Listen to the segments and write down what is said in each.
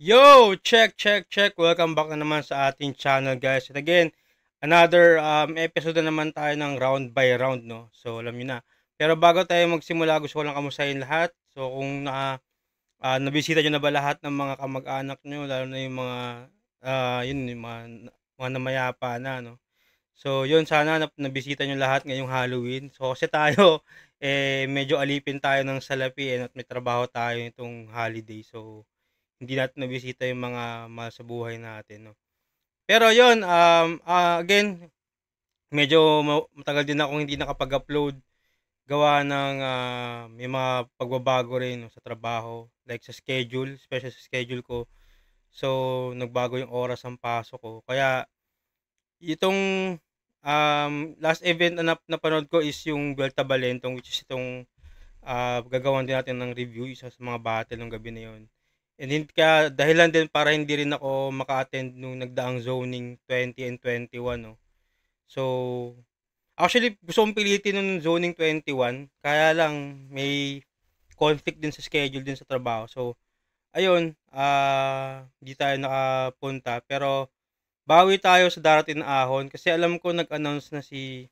Yo! Check, check, check. Welcome back na naman sa ating channel, guys. And again, another episode na naman tayo ng round by round, no? So, alam nyo na. Pero bago tayo magsimula, gusto ko lang kamustahin lahat. So, kung nabisita nyo na ba lahat ng mga kamag-anak nyo, lalo na yung mga, yung mga namayapa na, no? So, yun, sana nabisita nyo lahat ngayong Halloween. So, kasi tayo, medyo alipin tayo ng salapi at may trabaho tayo itong holiday. So, hindi natin nabisita yung mga mahal sa buhay natin, no? Pero yun, again, medyo matagal din akong hindi nakapag-upload gawa ng may mga pagbabago rin, no, sa trabaho, like sa schedule, special sa schedule ko. So, nagbago yung oras ng pasok ko. Kaya, itong last event na napanood ko is yung Vuelta Balentong, which is itong gagawan din natin ng review, isa sa mga battle ng gabi na yun. And hindi kaya dahilan din para hindi rin ako maka-attend nung nagdaang zoning 20 and 21, no. So, actually gusto kong pilitin nung zoning 21, kaya lang may conflict din sa schedule din sa trabaho. So, ayun, hindi tayo nakapunta, pero bawi tayo sa darating na ahon kasi alam ko nag-announce na si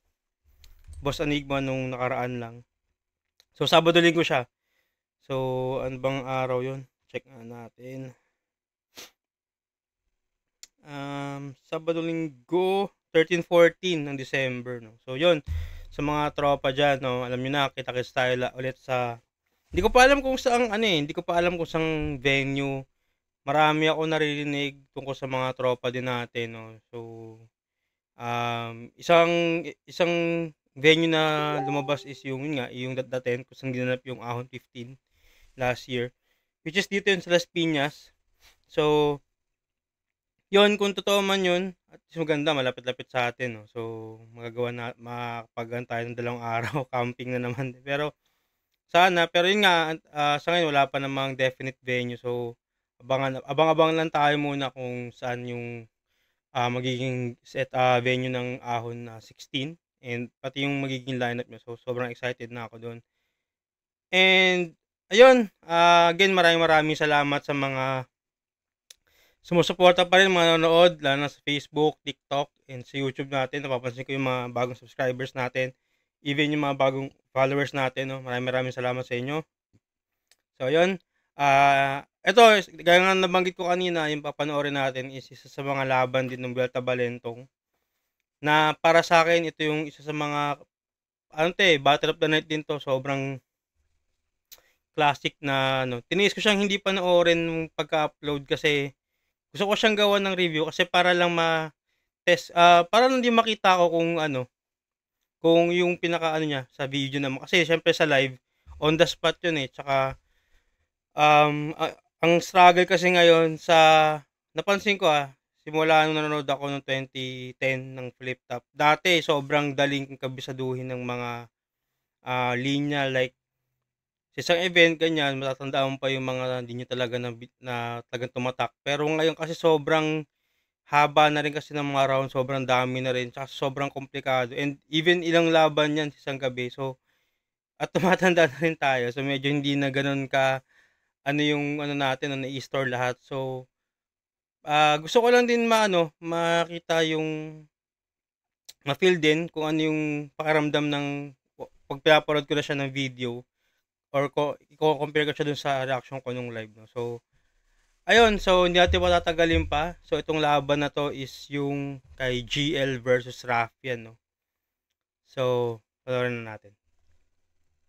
Boss Enigma nung nakaraan lang. So, Sabado Linggo siya. So, ano bang araw yun? Check nga natin. Sabado Linggo, 13-14 ng December, no? So, yun. Sa mga tropa dyan, no? Alam nyo na, kita-kits tayo ulit sa... Hindi ko pa alam kung saan, hindi ko pa alam kung saan venue. Marami ako naririnig tungkol sa mga tropa din natin, no? So, isang venue na lumabas is yung Daten, kung saan ginanap yung Ahon 15 last year, which is dito yun sa Las Piñas. So, yun, kung totoo man yun, at least maganda, malapit-lapit sa atin, no? So, makakapagan tayo ng 2 araw, camping na naman. Pero, sana, pero yun nga, sa ngayon, wala pa namang definite venue. So, abang-abang lang tayo muna kung saan yung magiging venue ng Ahon na 16. And pati yung magiging lineup niya. So, sobrang excited na ako doon. And, ayun, again, maraming salamat sa mga sumusuporta pa rin, mga nanonood, lalo na sa Facebook, TikTok, and sa YouTube natin. Napapansin ko yung mga bagong subscribers natin, even yung mga bagong followers natin, no? Maraming salamat sa inyo. So, ayun. Ito, gaya nga nabanggit ko kanina, yung papanoorin natin is isa sa mga laban din ng Vuelta Balentong. Na para sa akin, ito yung isa sa mga, Battle of the Night din to. Sobrang classic na, tiniis ko siyang hindi panoorin nung pagka-upload kasi gusto ko siyang gawan ng review kasi para lang ma-test, para lang din makita ko kung yung pinaka niya sa video naman. Kasi syempre sa live, on the spot yun eh. Tsaka, ang struggle kasi ngayon napansin ko simula nung nanonood ako noong 2010 ng Flip Top. Dati, sobrang daling kabisaduhin ng mga linya, like, sa isang event, ganyan, matatandaan mo pa yung mga hindi nyo talaga na talagang tumatak. Pero ngayon kasi sobrang haba na rin kasi ng mga round, sobrang dami na rin, tsaka sobrang komplikado. And even ilang laban yan sa isang gabi. So, at tumatanda na rin tayo. So, medyo hindi na ganun ka, yung natin, na-i-store lahat. So, gusto ko lang din makita yung, ma-feel din kung ano yung pakiramdam ng pag pinaparod ko na siya ng video or i-compare ko siya dun sa reaction ko nung live, no? So, ayun, so hindi natin matatagalin pa. So, itong laban na to is yung kay GL versus Raffian, no? So, panoorin na natin.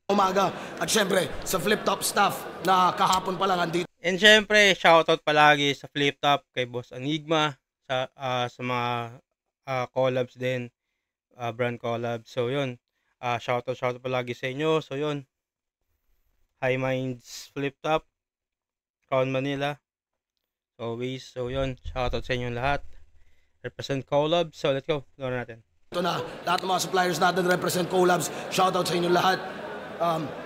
Umaga at syempre sa Flip Top staff na kahapon pa lang andito. And syempre, shoutout palagi sa Flip Top kay Boss Enigma sa mga collabs din, brand collabs. So, yun. Shoutout palagi sa inyo. So, yun. High Minds Flip Top, Crown Manila, always. So, yun. Shoutout sa inyo lahat. Represent collabs. So, let's go. Doon natin. Ito na, lahat ng mga suppliers natin represent collabs. Shoutout sa inyo lahat.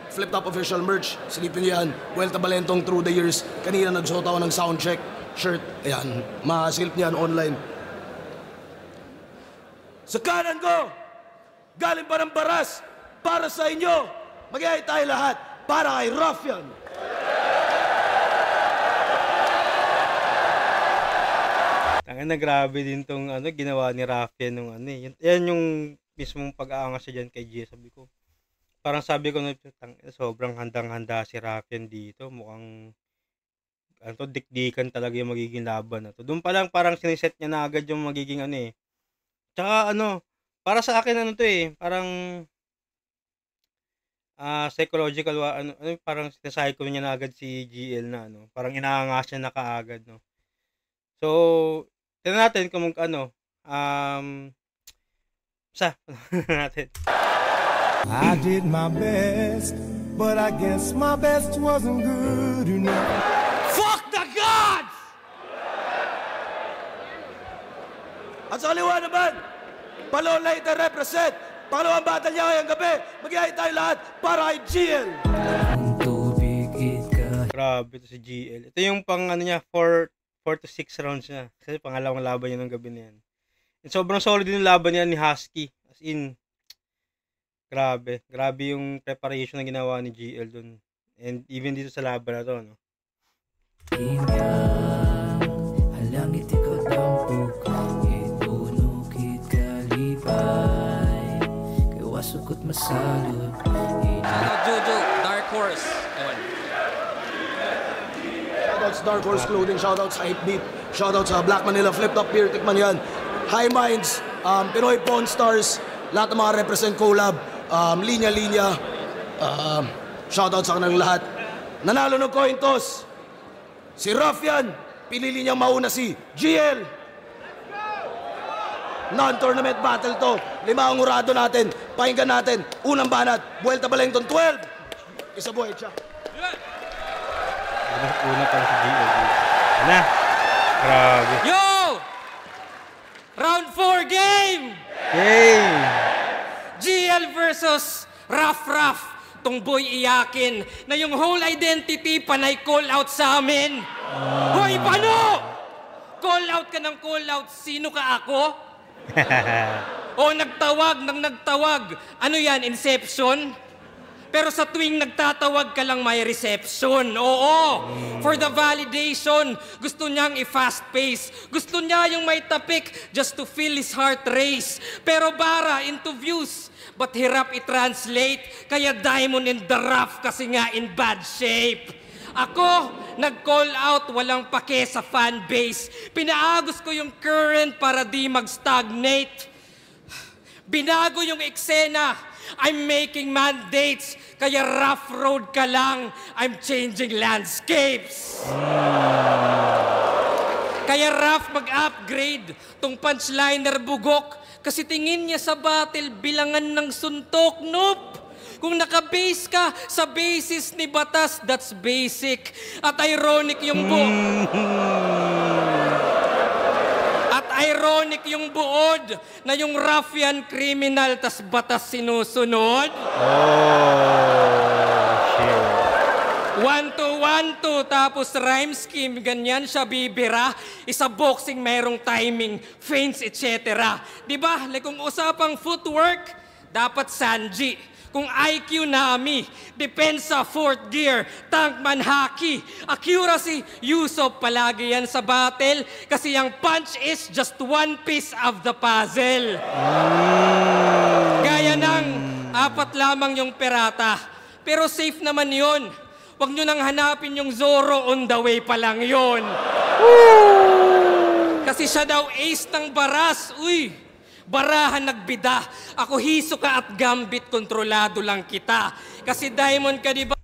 Flip Top official merch, silipin nyo yan. Vuelta Balentong through the years. Kanina nagsuot ako ng soundcheck shirt. Ayan, masilip niyan online. Sa kanan ko, galing pa ng baras para sa inyo. Mag-iay tayo lahat para kay Raffian. Tangina grabe din 'tong ano ginawa ni Raffia nung ano, eh, yan yung mismong pag-aangas niya diyan kay Gia sabi ko. Parang sabi ko na sobrang handang-handa si Raffia dito mukhang ano 'to dikdikan talaga yung magiging laban na 'to. Dun pa lang parang siniset niya na agad yung magiging ano, eh. Tsaka ano, para sa akin ano 'to, eh, parang, psychological ano parang sina-psycho niya na agad si GL na ano, parang inaangas niya na kaagad 'no. So, tignan natin kung ano, basta natin. I did my best, but I guess my best wasn't good enough. Fuck the gods! At sa kaliwa naman, Palon Later represent. Pangalawang battle niya ngayong gabi. Mag-iayay tayo lahat para kay GL. Grabe 'to si GL. Ito yung pang ano niya, 4 to 6 rounds niya. Kasi pangalawang laban niya ng gabi na yan. And sobrang solid din yung laban niya ni Husky. As in, grabe. Grabe yung preparation na ginawa ni GL dun. And even dito sa laban na to, no? Halangit ikaw tampok, itunukit kalipay, kawasukot masalot. Jojo, Dark Horse. Shoutouts Dark Horse Clothing, shoutouts sa 8-Beat, shoutouts sa Black Manila Flip Top Beer, tikman yan. High Minds, Pinoy Pawn Stars, lahat ng mga represent collab, linya-linya, shoutouts sa kanilang lahat. Nanalo ng coin toss, si Ruffian, pinili niyang mauna si GL. Non-tournament battle to, 5 ang urado natin, pakinggan natin, unang banat, Vuelta Balengton 12, isa buhay siya. Una pa si GL. Ano? Grabe. Yo! Round 4 game! Game! GL versus Ruff. Tong boy iyakin na yung whole identity panay call out sa amin. Hoy, paano? Call out ka ng call out. Sino ka ako? O nagtawag ng nagtawag. Ano yan, Inception? Pero sa tuwing nagtatawag ka lang may reception. Oo, for the validation. Gusto niyang i-fast pace. Gusto niya yung may tapik just to feel his heart race. Pero bara into views. But hirap i-translate. Kaya diamond in the rough kasi nga in bad shape. Ako, nag-call out, walang pake sa fan base. Pinaagos ko yung current para di mag-stagnate. Binago yung eksena. I'm making mandates, kaya rough road ka lang. I'm changing landscapes. Kaya rough mag-upgrade, tong punchliner bugok, kasi tingin niya sa battle bilangan ng suntok. Nope! Kung naka-base ka sa basis ni Batas, that's basic. At ironic yung ironic yung buod na yung ruffian criminal tas batas sinusunod. Shit. 1-2-1-2 tapos rhyme scheme, ganyan siya bibira. Isa boxing merong timing, feints, etc. Diba? Like kung usapang footwork, dapat Sanji. Kung IQ Nami, depensa 4th gear, tankman haki, accuracy, Yusop palagi yan sa battle kasi yung punch is just one piece of the puzzle. Gaya ng 4 lamang yung perata, pero safe naman yon. Huwag nyo nang hanapin yung Zoro, on the way pa lang yon. Kasi siya daw ace ng baras, uy. Barahan nagbida. Ako Hisoka at Gambit, kontrolado lang kita. Kasi diamond ka, di ba?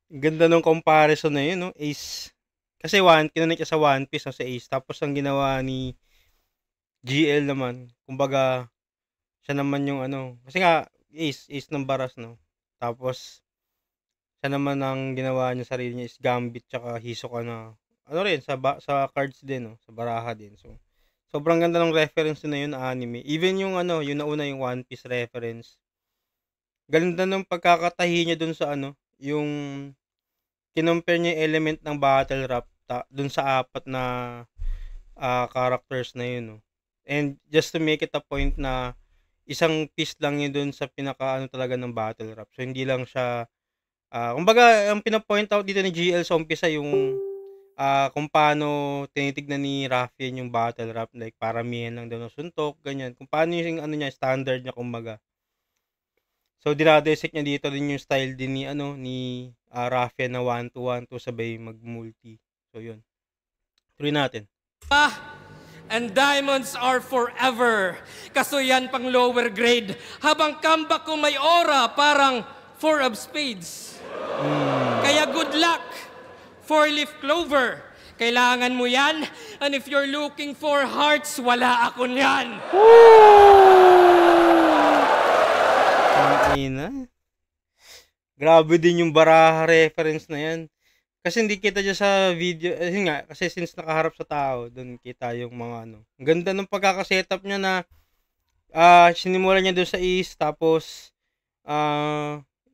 Ganda nung comparison na yun, no? Ace. Kasi kinunik niya sa One Piece no, sa Ace. Tapos ang ginawa ni GL naman, kumbaga, siya naman yung ano. Kasi nga, Ace ng baras, no? Tapos, siya naman ang ginawa niya sarili niya is Gambit tsaka Hisoka na, ano rin, sa cards din, no? Sa baraha din. So, sobrang ganda ng reference na yun na anime. Even yung ano, yung nauna yung One Piece reference. Ganda ng pagkakatahi niya dun sa ano, yung kinompare niya yung element ng battle rap dun sa 4 na characters na yun. No? And just to make it a point na isang piece lang yun dun sa pinaka ano talaga ng battle rap. So hindi lang siya, kumbaga ang pinapoint out dito ni GL sa umpisa yung kung paano tinitignan ni Raffian yung battle rap, like paramihan lang daw ng suntok, ganyan. Kung paano yung ano niya, standard niya kumbaga. So dinadesect niya dito din yung style din ni Raffian na 1-2-1-2 sabay mag-multi. So yun. Tuloy natin. And diamonds are forever. Kaso yan pang lower grade. Habang comeback ko may aura, parang 4 of spades. Kaya good luck, 4-leaf clover. Kailangan mo yan. And if you're looking for hearts, wala ako niyan. Ina. Grabe din yung Baraha reference na yan. Kasi hindi kita dyan sa video, yun nga, kasi since nakaharap sa tao, doon kita yung mga ano. Ang ganda ng pagkakasetup niya na sinimula niya doon sa East, tapos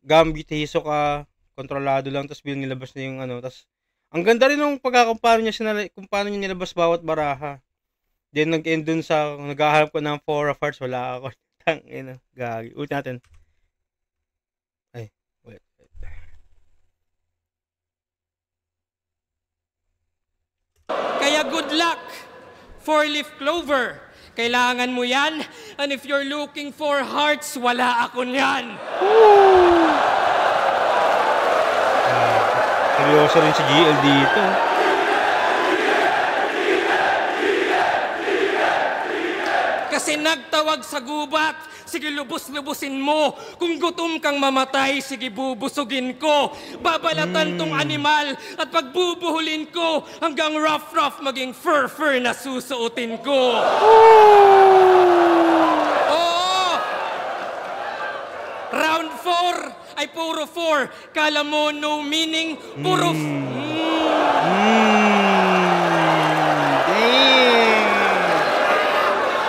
Gambit, Hisoka, kontrolado lang, tapos bilang nilabas na yung ano, tapos ang ganda rin ng pagkakampano niya, kung paano niya nilabas bawat baraha. Then nag-end dun sa, naghahanap ko ng 4 of hearts, wala ako. Tangina, gagi. Ulit natin. Ay, wait. Kaya good luck, 4-leaf clover. Kailangan mo yan. And if you're looking for hearts, wala ako niyan. Seryoso rin si GL dito. Kasi nagtawag sa gubat, sige lubos-lubusin mo. Kung gutom kang mamatay, sige bubusugin ko. Babalatan tong animal at pagbubuhulin ko hanggang rough maging fur na susuotin ko. Oo! Round 4 ay puro 4. Kala mo no meaning, puro...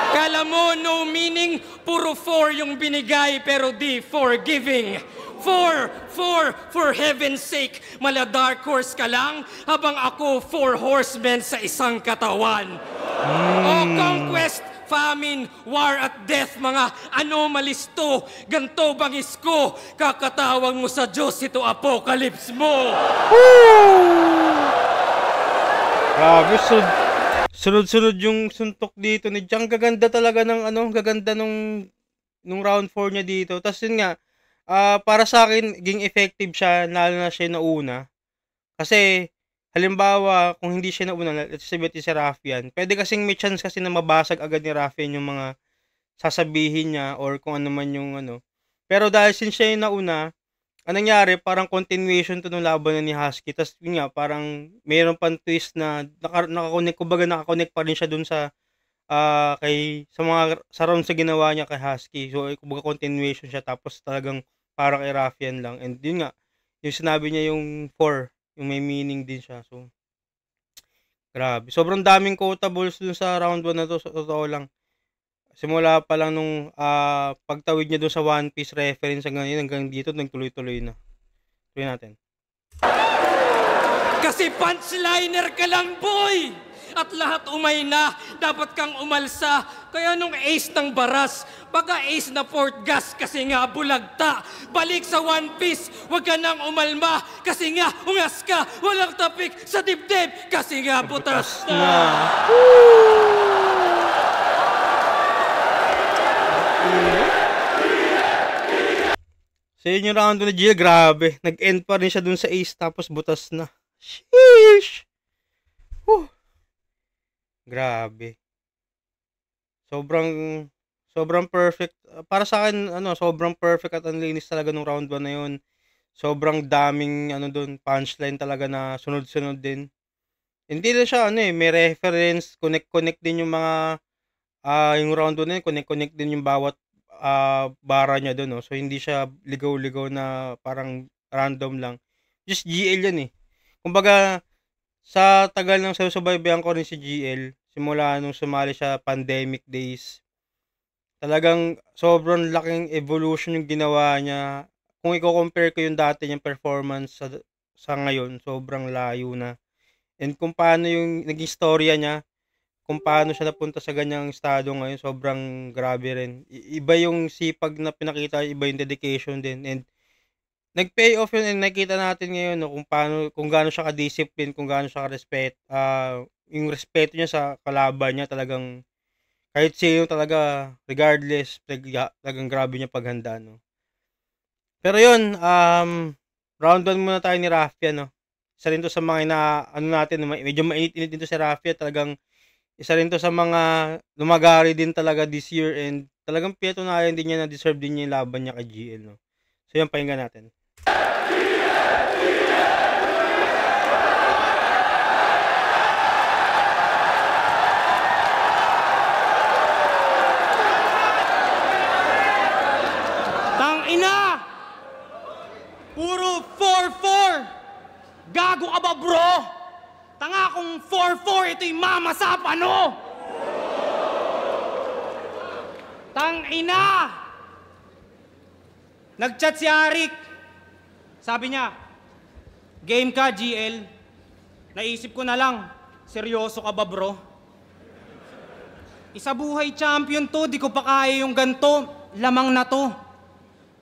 Kala mo no meaning, puro 4 yung binigay pero di forgiving. 4 for heaven's sake, mala dark horse ka lang habang ako 4 horsemen sa isang katawan. O conquest, famine, war at death, mga anomalies to, ganto bangis ko, kakatawag mo sa Diyos, ito apocalypse mo. Grabe, sunod-sunod yung suntok dito ni Jang. Gaganda talaga ng gaganda nung round 4 niya dito. Tapos yun nga, para sa akin, ging effective siya, lalo na siya nauna. Kasi, halimbawa, kung hindi siya nauna, let's say si Raffian, pwede kasing may chance kasi na mabasag agad ni Raffian yung mga sasabihin niya or kung ano man yung ano. Pero dahil since siya yung nauna, anong nangyari, parang continuation to ng laban ni Husky. Tapos yun nga, parang mayroon pang twist na nakakonect pa rin siya dun sa sa round sa ginawa niya kay Husky. So, kumbaga continuation siya, tapos talagang parang kay Raffian lang. And yun nga, yung sinabi niya yung 4, yung may meaning din siya. So, grabe. Sobrang daming quotables dun sa round 1 na to, sa totoo lang. Simula pa lang nung pagtawid niya dun sa One Piece reference hanggang dito, nagtuloy-tuloy na. Tuloy natin. Kasi punchliner ka lang, boy! At lahat umay na, dapat kang umalsa. Kaya nung ace ng baras, baka ace na Fort Gas kasi nga bulagta. Balik sa One Piece, wag ka nang umalma. Kasi nga ungas ka, walang tapik sa dibdib. Kasi nga butas na. So yun yung round na Gio, grabe. Nag-end pa rin siya dun sa ace tapos butas na. Sheesh! Grabe. Sobrang perfect. Para sa akin, sobrang perfect at ang linis talaga nung round 1 na yun. Sobrang daming, punchline talaga na sunod-sunod din. Hindi lang siya, may reference, connect din yung mga, yung round 1 na yun, connect din yung bawat, bara niya doon, no? So, hindi siya ligaw-ligaw na parang random lang. Just GL yan, eh. Kumbaga, sa tagal ng susubaybayan ko rin si GL, simula nung sumali siya pandemic days, talagang sobrang laking evolution yung ginawa niya. Kung i-compare ko yung dati niyang performance sa ngayon, sobrang layo na. And kung paano yung naging storya niya, kung paano siya napunta sa ganyang estado ngayon, sobrang grabe rin. Iba yung sipag na pinakita, iba yung dedication din. And nag-pay off yun and nakita natin ngayon, no, kung gaano siya ka-discipline, kung gaano siya yung respeto niya sa kalaban niya talagang kahit sino talaga, regardless, talagang grabe niya paghanda, no. Pero yun, round 1 muna tayo ni Raffia, no. Isa rin to sa mga natin, medyo mainit-init din to si Raffia, talagang isa rin to sa mga lumagari din talaga this year and talagang pinatunayan din niya na deserve din niya yung laban niya kay GL, no. So yun, pakinggan natin. Ina! Puro 4-4! Gago ka ba, bro? Tanga kung 4-4, ito'y mama sa pano! Ina! Nag-chat si Arik. Sabi niya, game ka, GL. Naisip ko na lang, seryoso ka ba, bro? Isa buhay champion to, di ko pa kaya yung ganto. Lamang na to.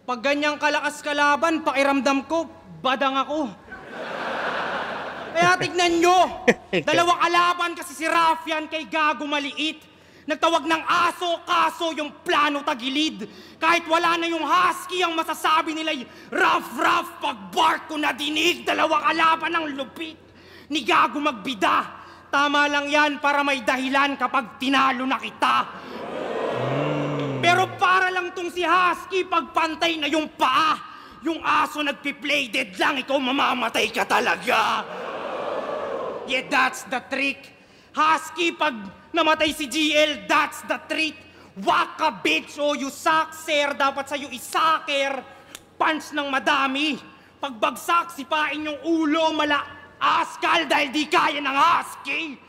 Pag ganyang kalakas kalaban, pakiramdam ko, badang ako. Kaya tignan nyo, dalawang kalaban kasi si Raffian kay Gago maliit. Nagtawag ng aso, kaso yung plano tagilid. Kahit wala na yung husky, ang masasabi nila'y rough, pag bark ko na dinig. Dalawang kalaban ng lupit, ni Gago magbida. Tama lang yan para may dahilan kapag tinalo na kita. Pero para lang tong si Husky, pagpantay na yung paa, yung aso nagpi-play dead lang, ikaw mamamatay ka talaga. Yeah, that's the trick. Husky, pag namatay si GL, that's the treat. Waka bitch, oh you suck, sir. Dapat sa'yo isaker. Punch ng madami. Pagbagsak, sipain yung ulo, askal dahil di kaya ng Husky.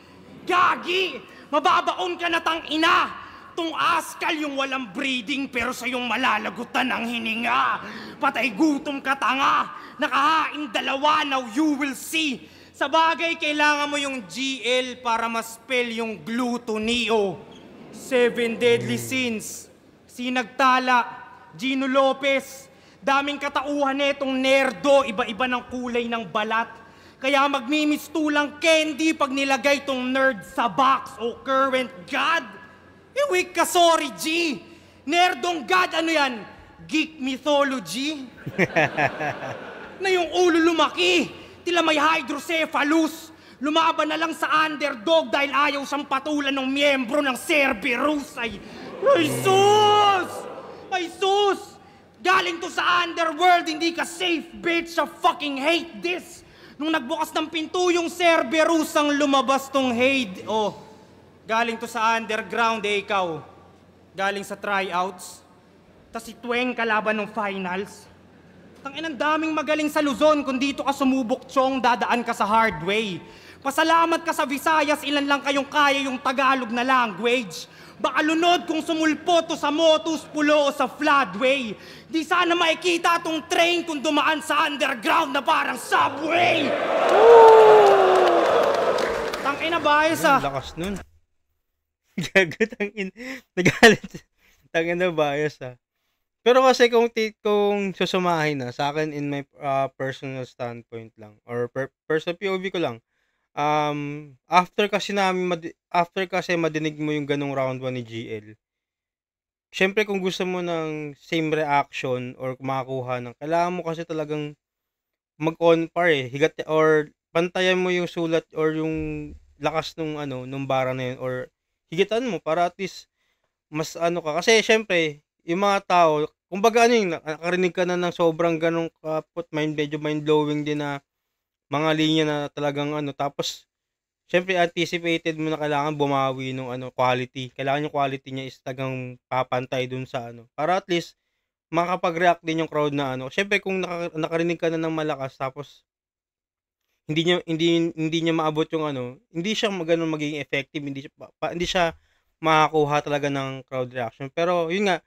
Gagi, mababaon ka na tang ina. Tong askal yung walang breeding pero sa yung malalagutan ang hininga. Patay gutom ka tanga, nakahain dalawa, now you will see. Sa bagay, kailangan mo yung GL para ma-spell yung glutonio. 7 deadly sins. Sinagtala, Gino Lopez. Daming katauhan netong nerdo, iba-iba ng kulay ng balat. Kaya magmimistulang candy pag nilagay tong nerd sa box o current god. Iwik ka, sorry, G. Nerdong God, ano yan? Geek mythology? Na yung ulo lumaki, tila may hydrocephalus. Lumaban na lang sa underdog dahil ayaw siyang patulan ng miyembro ng Cerberus. Ay sus! Ay sus! Galing to sa underworld, hindi ka safe, bitch. I fucking hate this. Nung nagbukas ng pinto yung Cerberus, ang lumabas tong Hade. Oh. Galing to sa underground, ikaw. Galing sa tryouts. Tas si Tweng kalaban ng finals. Tangin, ang daming magaling sa Luzon. Kung dito ka sumubok, Chong, dadaan ka sa hard way. Pasalamat ka sa Visayas, ilan lang kayong kaya yung Tagalog na language. Baka lunod kung sumulpo to sa Motus, Pulo o sa floodway. Di sana makikita tong train kung dumaan sa underground na parang subway. Tangin na bias ah. Lakas nun. Gago, nagalit. Tangin na bias ah. Pero kasi kung susumahin na sa akin in my personal standpoint lang or personal POV ko lang, after kasi madinig mo yung ganong round 1 ni GL, syempre kung gusto mo ng same reaction or makakuha ng, kailangan mo kasi talagang mag-on par higat or pantayan mo yung sulat or yung lakas nung bara na yun or higitan mo para at least mas ka. Kasi syempre, yung mga tao, kumbaga nakarinig ka na ng sobrang ganong medyo mind-blowing din na mga linya na talagang tapos syempre anticipated mo na kailangan bumawi nung quality. Kailangan yung quality niya is talagang papantay dun sa para at least makapag-react din yung crowd na Syempre kung nakarinig ka na ng malakas tapos hindi niya maabot yung hindi siya ganun magiging effective, hindi siya makakuha talaga ng crowd reaction. Pero yun nga,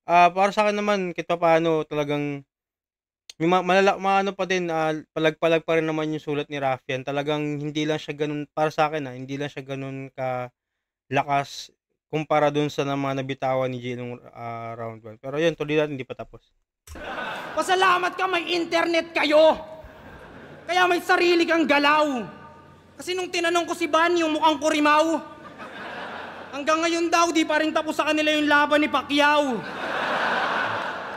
para sa akin naman kahit paano talagang may pa din, palag-palag pa rin naman yung sulat ni Raffian. Talagang hindi lang siya ganun para sa akin hindi lang siya ganun ka lakas kumpara dun sa mga nabitawan ni G nung round 1. Pero yun, tuloy natin, hindi pa tapos. Pasalamat ka may internet kayo. Kaya may sarili kang galaw. Kasi nung tinanong ko si Van, yung mukhang kurimaw. Hanggang ngayon daw, di pa rin tapos sa kanila yung laban ni Pacquiao.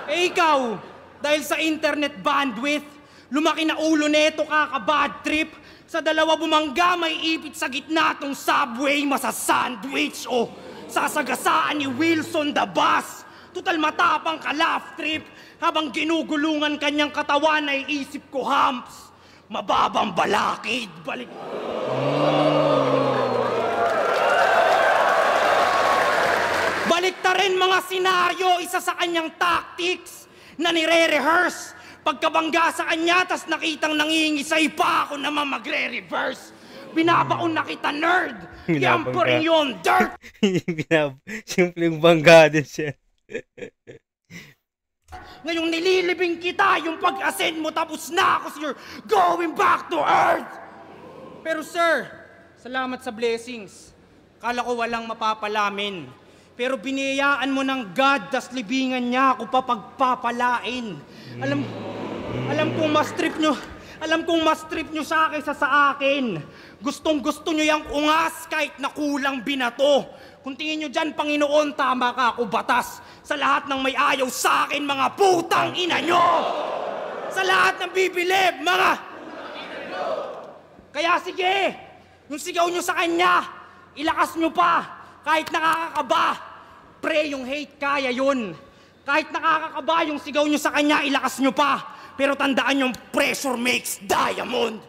Eh ikaw, dahil sa internet bandwidth, lumaki na ulo neto kaka-bad trip. Sa dalawa bumangga, may ipit sa gitna tong subway, masa-sandwich o sasagasaan ni Wilson the Bus. Tutal matapang ka laugh trip, habang ginugulungan kanyang katawan ay isip ko humps. Mababang balakid, balik. Balik ta rin mga senaryo, isa sa kanyang tactics na nire-rehearse. Pagkabangga sa kanya, tas nakitang nangingisay pa ako naman magre-reverse. Binabaon na kita, nerd. Yan pa rin yun, dirt. Simpleng bangga din siya. Ngayong nililibing kita, yung pag-ascend mo tapos na ako, you're going back to earth. Pero sir, salamat sa blessings. Kala ko walang mapapalamin. Pero biniyayaan mo ng God, tas libingan niya ako papagpapalain. Alam kong mas trip nyo sa akin sa akin. Gustong gusto nyo yung ungas kahit na kulang binato. Kung tingin nyo dyan, Panginoon, tama ka ako batas. Sa lahat ng may ayaw sa akin, mga putang ina nyo! Sa lahat ng bibilib, mga... Kaya sige, yung sigaw nyo sa kanya, ilakas nyo pa, kahit nakakakaba. Pre, yung hate, kaya yun. Kahit nakakakaba yung sigaw nyo sa kanya, ilakas nyo pa. Pero tandaan yung pressure makes diamond.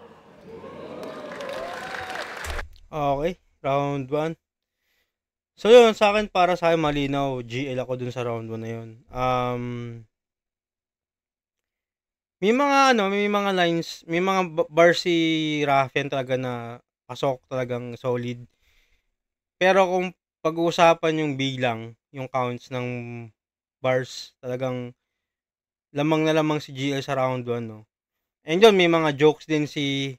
Okay, round 1. So yun, sa akin, para sa akin malinaw, GL ako dun sa round 1 na yun. May mga lines, may mga bars si Rafian talaga na pasok, talagang solid. Pero kung pag-uusapan yung bilang, yung counts ng bars, talagang lamang na lamang si GL sa round 1, no. And yun, may mga jokes din si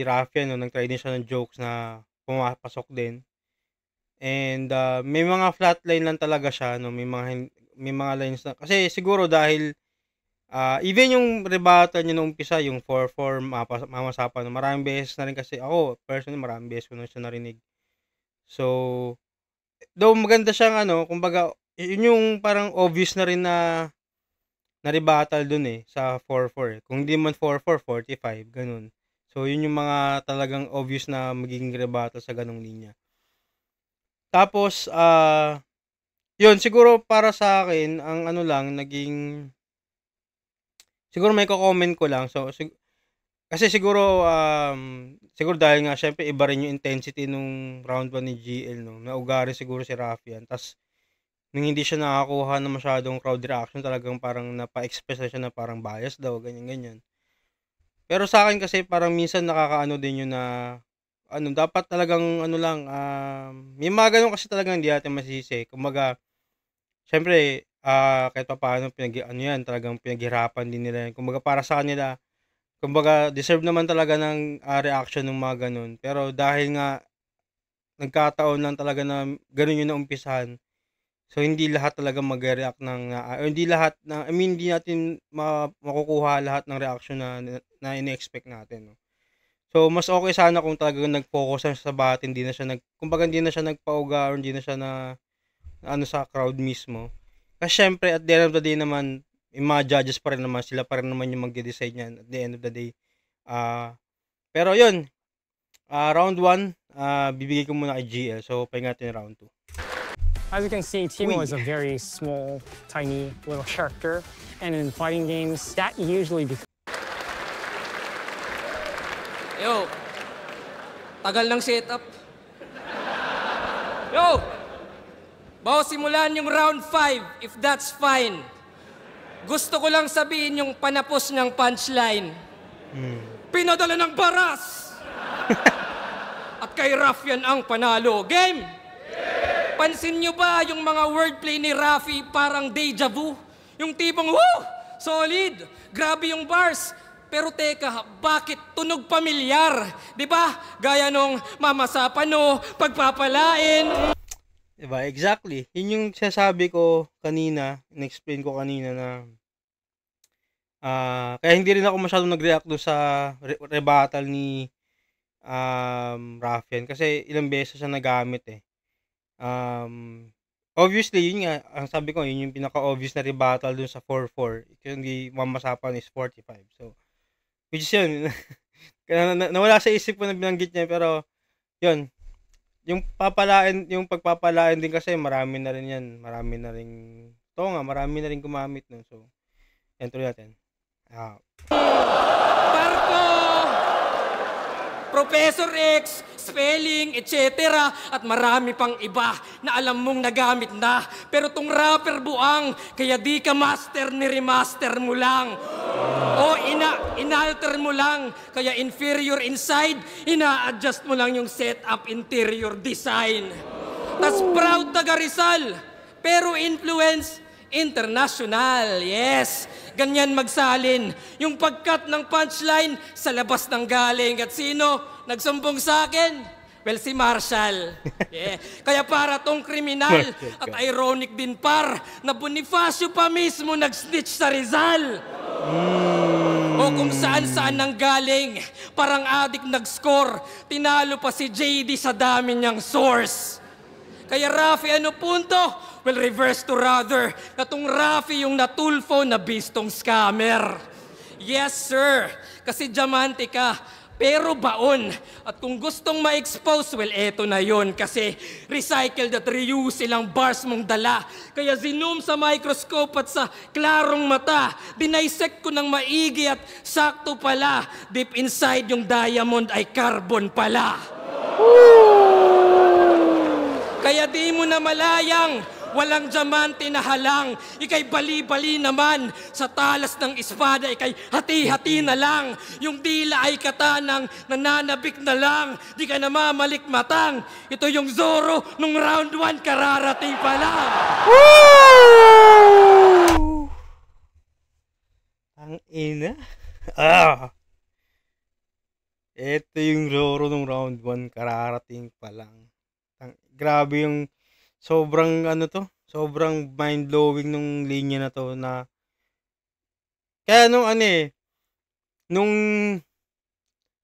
Rafian, no, nag-try din siya ng jokes na pumapasok din. And may mga flatline lang talaga siya, no, may mga lines na kasi siguro dahil even yung rebuttal niya nung umpisa, yung 4-4 mamasapan, no, maraming beses na rin kasi ako, personally, maraming beses ko na siya narinig. So, though maganda siyang kumbaga, yun yung parang obvious na rin na rebuttal dun sa 4-4 Kung hindi man 4-4, 45, ganun. So, yun yung mga talagang obvious na magiging rebuttal sa ganung linya. Tapos, yun, siguro para sa akin, ang siguro may ko-comment ko lang. So, kasi siguro dahil nga, syempre, iba rin yung intensity nung round 1 ni GL, no? Nauga rin siguro si Rafian. Tapos, nung hindi siya nakakuha na masyadong crowd reaction, talagang parang napa-express na siya na parang bias daw, ganyan-ganyan. Pero sa akin kasi, parang minsan nakakaano din yun na, dapat talagang may mga ganun kasi talagang hindi natin masisi. Kumbaga, syempre, kahit pa paano, talagang pinaghirapan din nila yan. Kumbaga, para sa kanila, kumbaga, deserve naman talaga ng reaction ng mga ganun. Pero dahil nga, nagkataon lang talaga na ganun yung naumpisahan, so hindi lahat talaga mag-react hindi natin makukuha lahat ng reaction na ini-expect natin, no? So, mas okay sana kung talagang nag-focus na sa bat, hindi na siya nagpauga or hindi na siya sa crowd mismo. Kasi syempre, at the end of the day naman, yung mga judges pa rin naman, sila pa rin naman yung mag-decide niyan at the end of the day. Pero yun, round 1, bibigay ko muna kay GL. So, pahinga natin round 2. As you can see, Teemo is a very small, tiny little character. And in fighting games, that usually becomes... Yo, tagal ng setup. Yo, bago simulan yung round 5, if that's fine. Gusto ko lang sabihin yung panapos ng punchline. Pinadala ng baras. At kay Rafian ang panalo. Game! Pansin nyo ba yung mga wordplay ni Rafi parang deja vu? Yung tipong, woo! Solid! Grabe yung bars. Pero teka, bakit tunog pamilyar? Di ba? Gaya nung mamasapan o pagpapalain. Diba? Exactly. Yun yung sinasabi ko kanina, in-explain ko kanina na kaya hindi rin ako masyadong nag-react doon sa rebuttal ni Raffian kasi ilang beses siya nagamit eh. Obviously, yun nga, ang sabi ko, yun yung pinaka-obvious na rebuttal dun sa 4-4. Hindi mamasapan is 45. So, which is yun. Kaya nawala sa isip ko na binanggit niya, pero yun, yung pagpapalain din kasi marami na rin yan. Marami na rin, marami na rin gumamit nun. So, yan tuloy natin. Barko! Professor X, spelling, etc. At marami pang iba na alam mong nagamit na. Pero tong rapper buang, kaya di ka master ni remaster mo lang. O inalter mo lang, kaya inferior inside, ina-adjust mo lang yung setup interior design. Tas proud taga Rizal, pero influence international. Yes, ganyan magsalin. Yung pagkat ng punchline sa labas ng galing. At sino nagsumbong sa akin? Well, si Marshall. Yeah. Kaya para tong kriminal at ironic din na Bonifacio pa mismo nag-snitch sa Rizal. O kung saan-saan nang galing, parang adik nag-score, tinalo pa si JD sa dami niyang source. Kaya Rafi, ano punto? Well, reverse to rather, na tong Rafi yung natulfo na bistong scammer. Yes, sir, kasi diamante ka, pero baon. At kung gustong ma-expose, well, eto na yon kasi recycled at reuse ilang bars mong dala. Kaya zoom sa microscope at sa klarong mata, dinisect ko ng maigi at sakto pala, deep inside yung diamond ay carbon pala. Kaya di mo na malayang, walang diamante na halang. Ika'y bali-bali naman, sa talas ng espada, ika'y hati-hati na lang. Yung dila ay katanang, nananabik na lang. Di ka na mamalikmatang. Ito yung Zoro, nung round 1 kararating pa lang. Ang ina. Ito yung Zoro nung round 1 kararating pa lang. Grabe yung sobrang sobrang mind-blowing nung linya na to na kaya nung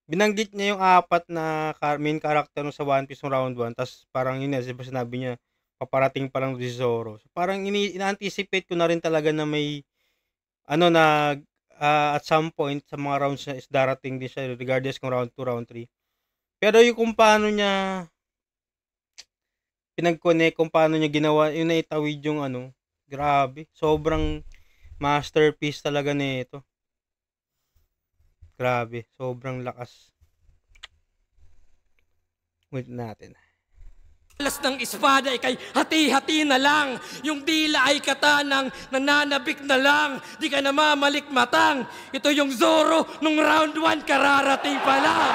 binanggit niya yung 4 na main character sa One Piece ng round 1 tas parang yun na, diba sinabi niya paparating pa lang si Zoro. So, parang ina-anticipate ko na rin talaga na may at some point sa mga rounds na is darating din siya regardless kung round 2, round 3. Pero yung kung paano niya pinag-connect, kung paano niya ginawa, yung naitawid yung grabe. Sobrang masterpiece talaga nito. Grabe, sobrang lakas. Wait natin. Talas ng espada ika'y hati-hati na lang. Yung dila ay katanang, nananabik na lang. Di ka na mamalikmatang. Ito yung Zoro, nung round 1 kararating pa lang.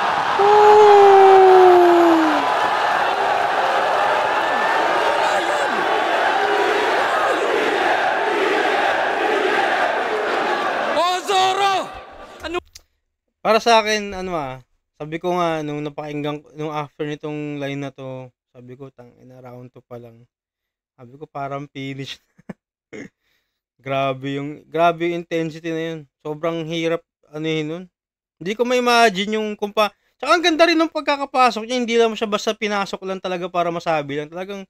Para sa akin, sabi ko nga, nung after nitong line na to, sabi ko, round 2 pa lang. Sabi ko, parang finish. grabe yung intensity na yun. Sobrang hirap, nun. Hindi ko ma-imagine yung Tsaka ang ganda rin ng pagkakapasok niya, hindi lang siya basta pinasok lang talaga para masabi lang. Talagang,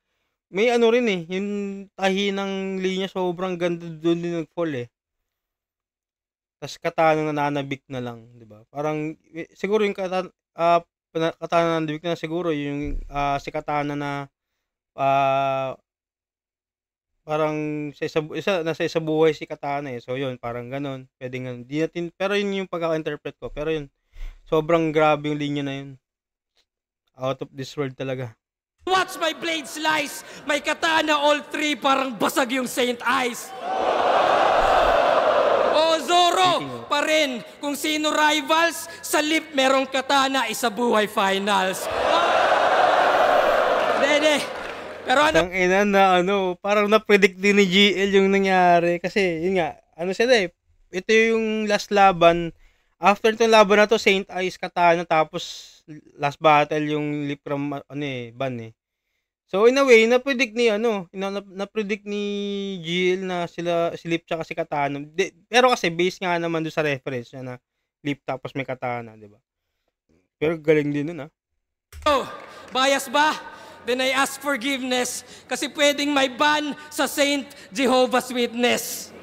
may rin yung tahi ng linya, sobrang ganda doon din nag-fall eh. Tas katana na nanabik na lang, 'di ba? Parang siguro yung katana nanabik na siguro yung si katana na parang nasa isa buhay si katana eh. So yun, parang ganoon. Pwedeng ganun. Di natin, pero yun yung pagkaka-interpret ko. Pero yun, sobrang grabe yung linya na yun. Out of this world talaga. Watch my blade slice. May katana all 3, parang basag yung Saint Ice. Zoro pa rin. Kung sino rivals, sa lip merong katana, isa buhay finals. Dede. Pero Tangina na parang na-predict din ni GL yung nangyari. Kasi, yun nga, sila eh. Ito yung last laban. After itong laban na to, Saint Ice katana, tapos last battle yung lip from, ban eh. So in a way, na-predict ni ano, na-predict ni GL na si Lip tsaka si Katana. Pero kasi based nga naman doon sa reference niya na Lip tapos may Katana, 'di ba? Pero galing din nun, ah. Oh, bias ba? Then I ask forgiveness kasi pwedeng may ban sa Saint Jehovah's Witness.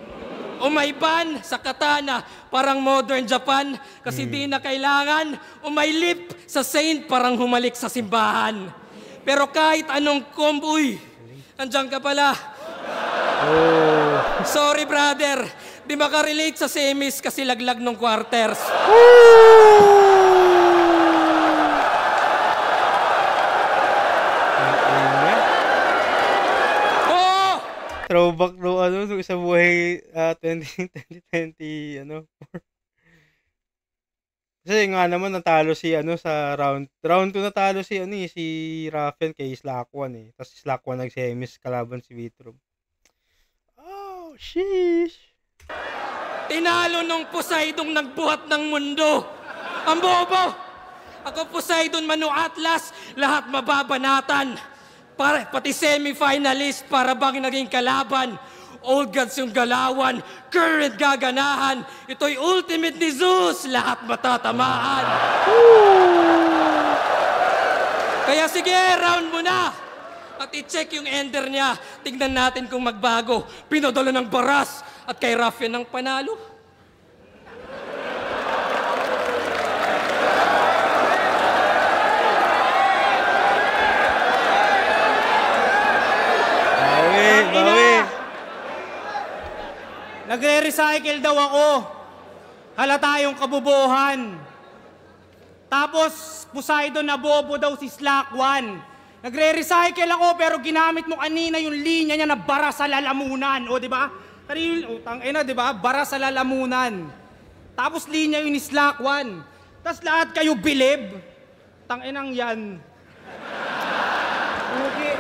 O may ban sa Katana, parang modern Japan kasi di na kailangan. O may Lip sa Saint, parang humalik sa simbahan. Pero kahit anong uy, andyan ka pala. Sorry brother, di makarelate sa semis kasi laglag ng quarters. Throwback no ano sa buhay 2020 ano. Kasi nga naman natalo si ano sa round 2 natalo si ano si Rafael kay Slack1 eh. Tapos si Slack1 nag-semis kalaban si Vitrum. Oh, sheesh. Tinalo nung Poseidon nagbuhat ng mundo. Ang bobo. Ako Poseidon, Manu Atlas, lahat mababanatan. Pati semi-finalist para bang naging kalaban. Old gods yung galawan, current gaganahan. Ito'y ultimate ni Zeus, lahat matatamaan. Kaya sige, round mo na. At i-check yung ender niya. Tignan natin kung magbago. Pinadala ng baras at kay Rafian ng panalo. Nagre-recycle daw ako. Halata yung kabubuhan. Tapos, Poseidon na bobo daw si Slack1. Nagre-recycle ako pero ginamit mo kanina yung linya niya na bara sa lalamunan. O, di ba? Kanina, tangina, di ba? Bara sa lalamunan. Tapos linya yun ni Slack1. Tapos lahat kayo bilib. Tanginang yan. Okay.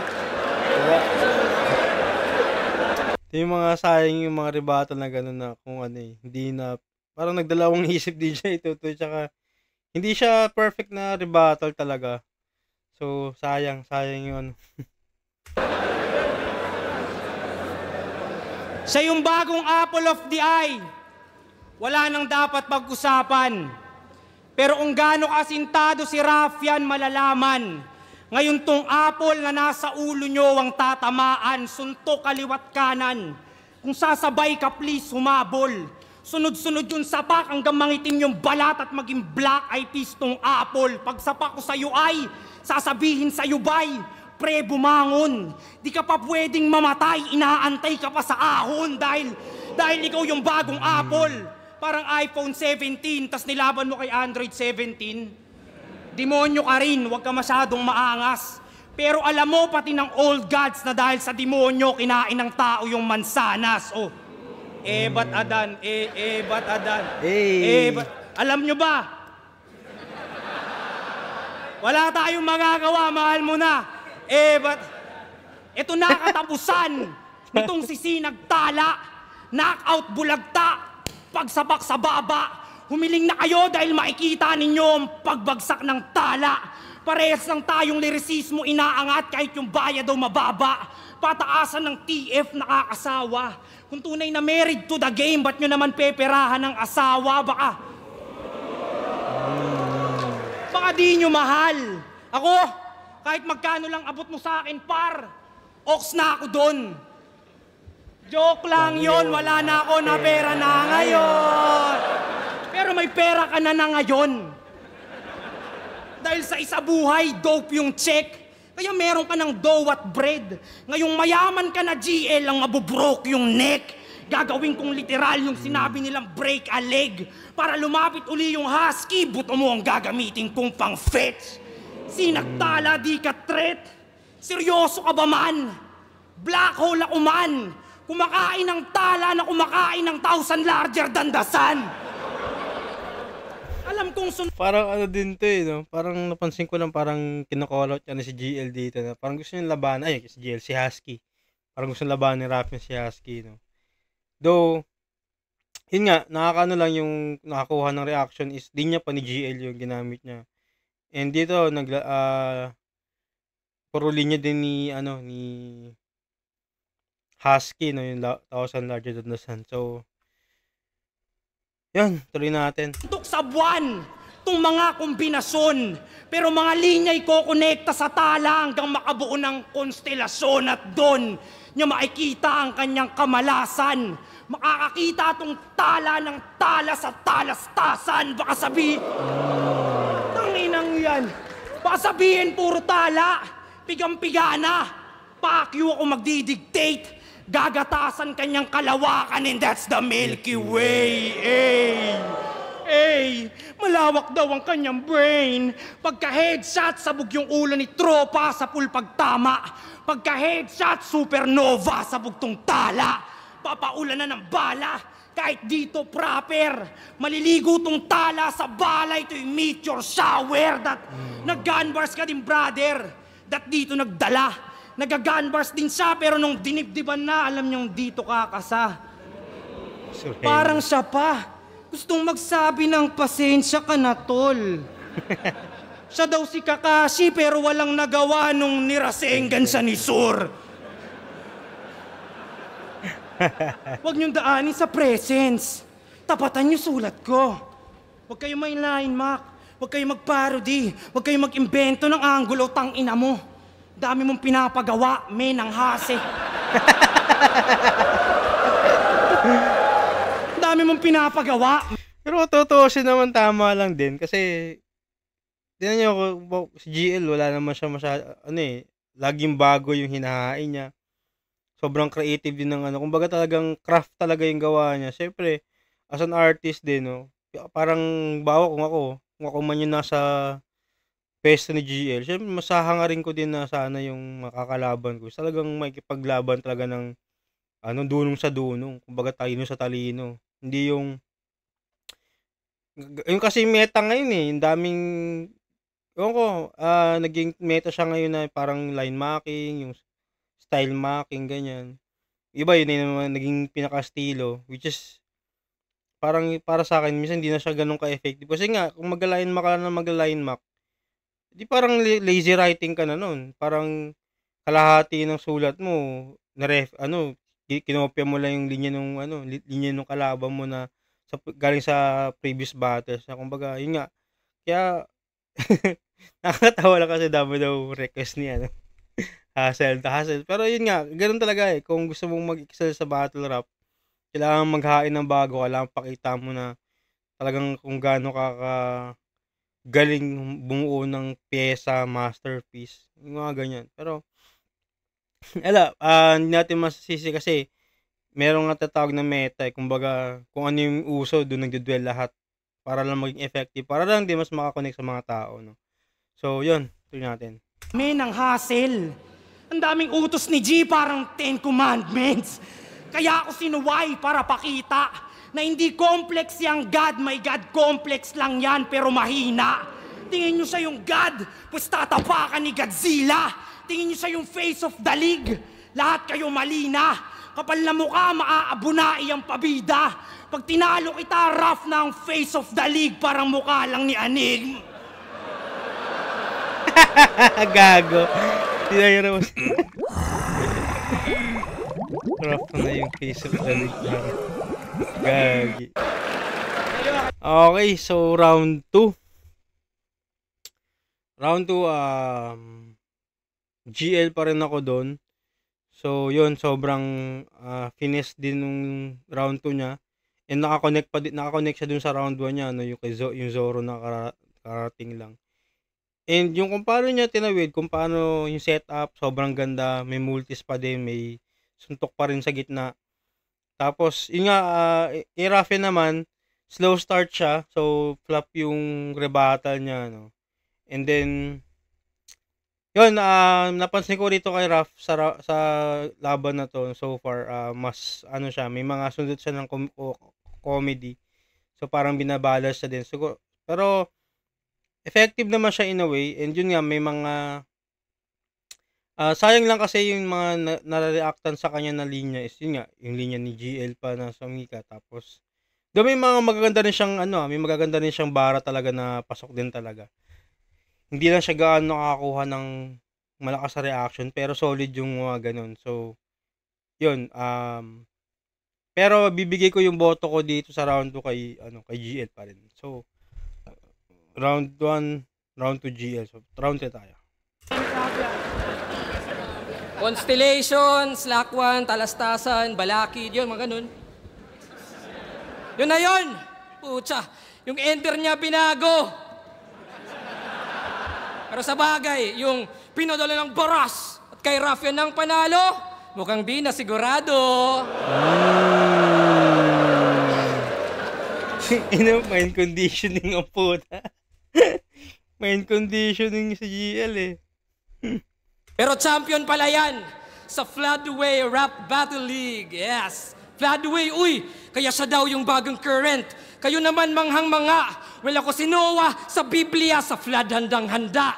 Yung mga sayang yung mga rebuttal na gano'n na kung ano eh, hindi na, parang nagdalawang isip DJ Tutoy, tsaka hindi siya perfect na rebuttal talaga. So, sayang yung ano. Siya yung bagong apple of the eye. Wala nang dapat pag-usapan. Pero kung gaano kasintado si Rafian, malalaman. Ngayon tong apple na nasa ulo nyo ang tatamaan, suntok kaliwat kanan. Kung sasabay ka, please humabol. Sunod-sunod yung sapak hanggang mangitim yung balat at maging black eye piece tong apple. Pag sapak ko sa'yo ay, sasabihin sa'yo bay, pre bumangon. Di ka pa pwedeng mamatay, inaantay ka pa sa ahon dahil ikaw yung bagong apple. Parang iPhone 17, tas nilaban mo kay Android 17. Demonyo ka rin, huwag ka masyadong maangas. Pero alam mo pati ng old gods na dahil sa demonyo, kinain ng tao yung mansanas. Oh, bat adan, bat adan. Alam nyo ba? Wala tayong magagawa, mahal mo na. Ito na katapusan nitong sisinagtala, knockout bulagta, pagsabak sa baba. Humiling na kayo dahil makikita ninyo ang pagbagsak ng tala. Parehas lang tayong lirisismo inaangat kahit yung bayad daw mababa. Pataasan ng TF nakakasawa. Kung tunay na married to the game, ba't nyo naman peperahan ng asawa? Baka di nyo mahal. Ako, kahit magkano lang abot mo sa akin, par, ox na ako doon. Joke lang yon, wala na ako na pera na ngayon. Pero may pera ka na ngayon. Dahil sa isa buhay, dope yung check. Kaya meron ka ng dough at bread. Ngayong mayaman ka na GL, ang mabubroke yung neck. Gagawin kong literal yung sinabi nilang break a leg. Para lumapit uli yung husky, buto mo ang gagamitin kong pang fetch. Sinagtala, di ka threat. Seryoso ka ba man? Black hole ako man. Kumakain ng tala na kumakain ng 1,000 larger than the sun. Alam kong parang ano din to eh, no? Parang napansin ko lang parang kino-call out niya si GL dito na parang gusto niya labanan, si GL, si Husky. Parang gusto niya labanan ni Rafian si Husky, no? Though, yun nga, nakakaano lang yung nakakuha ng reaction is di niya pa ni GL yung ginamit niya. And dito, puro linya din ni ano ni Husky, no, yung 1,000 larger than the sun. So, yun, tuloy natin. Tuk sa buwan, itong mga kombinasyon. Pero mga linya ikokonekta sa tala hanggang makabuo ng konstelasyon at doon niya makikita ang kanyang kamalasan. Makakakita itong tala ng tala sa talastasan. Baka sabihin, tanginang yan. Baka sabihin puro tala, pigang-pigana. Pakyo ako magdidictate. Gagatasan kanyang kalawakan and that's the Milky Way. Malawak daw ang kanyang brain. Pagka-headshot, sabog yung ulo ni tropa sa full pagtama. Pagka-headshot, supernova, sabog tong tala. Papaulan na ng bala. Kahit dito proper. Maliligo tong tala sa bala. Ito yung meteor shower. Nag-gunbars ka din, brother. That dito nagdala. Nag-gunbars din siya, pero nung dinibdiban na, alam niyong dito kakasa. Parang siya pa. Gustong magsabi ng pasensya ka na, tol. Siya daw si Kakashi, pero walang nagawa nung nirasengan siya ni Sur. Huwag niyong daanin sa presence. Tapatan niyo sulat ko. Huwag kayo may line, Mac. Huwag kayo mag-parody. Huwag kayo mag-imbento ng angulo, tang-ina mo. Dami mong pinapagawa, menang hase. Dami mong pinapagawa. Pero tutuusin naman, tama lang din. Kasi, tingnan nyo, si GL, wala naman siya laging bago yung hinahain niya. Sobrang creative din ng kumbaga talagang craft talaga yung gawa niya. Siyempre, as an artist din, no, parang bawa kung ako man yung nasa pwesto ni GL, siyempre masahangarin ko din na sana yung makakalaban ko. Talagang makikipaglaban talaga ng dunong sa dunong. Kumbaga talino sa talino. Hindi yung kasi meta ngayon yung daming naging meta siya ngayon na parang line marking, yung style marking, ganyan. Iba yun naman naging pinaka-estilo, which is parang para sa akin minsan hindi na siya ganun ka-effective. Kasi nga kung mag-line mark ka na mag-line mark, di parang lazy writing ka na nun. Parang kalahati ng sulat mo kinopya mo lang yung linya ng kalaban mo na galing sa previous battles. Na kumbaga, yun nga. Kaya nakakatawa lang kasi dami daw request niya. Hassle. Pero yun nga, ganoon talaga Kung gusto mong mag-excel sa battle rap, kailangan maghain ng bago, kailangan pakita mo na talagang kung gaano ka galing bumuo ng pyesa, masterpiece, yung mga ganyan. Pero, hindi natin masisisi kasi merong natatawag na meta kumbaga, kung ano yung uso, doon nagdudwell lahat para lang maging effective, para lang di mas makakonect sa mga tao, no? So, yun, tuloy natin. Menang hassle. Ang daming utos ni G, parang 10 commandments. Kaya ako sinuway para pakita na hindi complex yung God. May God complex lang yan, pero mahina. Tingin nyo siya yung God, pues tatapakan ni Godzilla. Tingin nyo siya yung face of the league. Lahat kayo malina. Kapal na mukha, maaabunai ang pabida. Pag tinalo kita, rough na ang face of the league, parang mukha lang ni Anig. Gago. Tinayara mo siya. Rough na yung face of the league. Gagi. Okay, so round 2. Round 2, GL pa rin ako doon. So, yun, sobrang finesse din nung round 2 niya. And nakakonect siya dun sa round 1 niya, yung Zoro na karating lang. And yung kung paano niya tinawid, kung paano yung setup, sobrang ganda. May multis pa din, may suntok pa rin sa gitna. Tapos, yun nga, Rafe naman, slow start siya. So, flop yung rebuttal niya, no. And then, yun, napansin ko rito kay Raf sa laban na to so far, mas siya, may mga sundot siya ng comedy. So parang binabalance siya din. So, pero effective naman siya in a way, and yun nga, may mga sayang lang kasi yung mga na-reactan sa kanya na linya is yun nga, yung linya ni GL pa na sumika. Tapos may mga magaganda rin siyang may magaganda rin siyang bara talaga na pasok din talaga. Hindi lang siya gaano nakakuha ng malakas sa reaction, pero solid yung mga ganun. So, yun, pero bibigay ko yung boto ko dito sa round 2 kay GL pa rin. So, round 1, round 2 GL. So, round 3 tayo. Constellations, Lakwan, Talastasan, Balakid, yun, mga ganun. Yun na yun! Pucha, yung ender niya binago. Pero sa bagay, yung pinadala ng Baras at kay Rafian ng panalo, mukhang di na sigurado. Mind conditioning ang puta. Mind conditioning sa GL eh. Pero champion pala yan sa Floodway Rap Battle League. Yes, Floodway, uy, kaya siya daw yung bagong current. Kayo naman manghang-manga. Well, ako si Noah sa Biblia, sa flood handang-handa.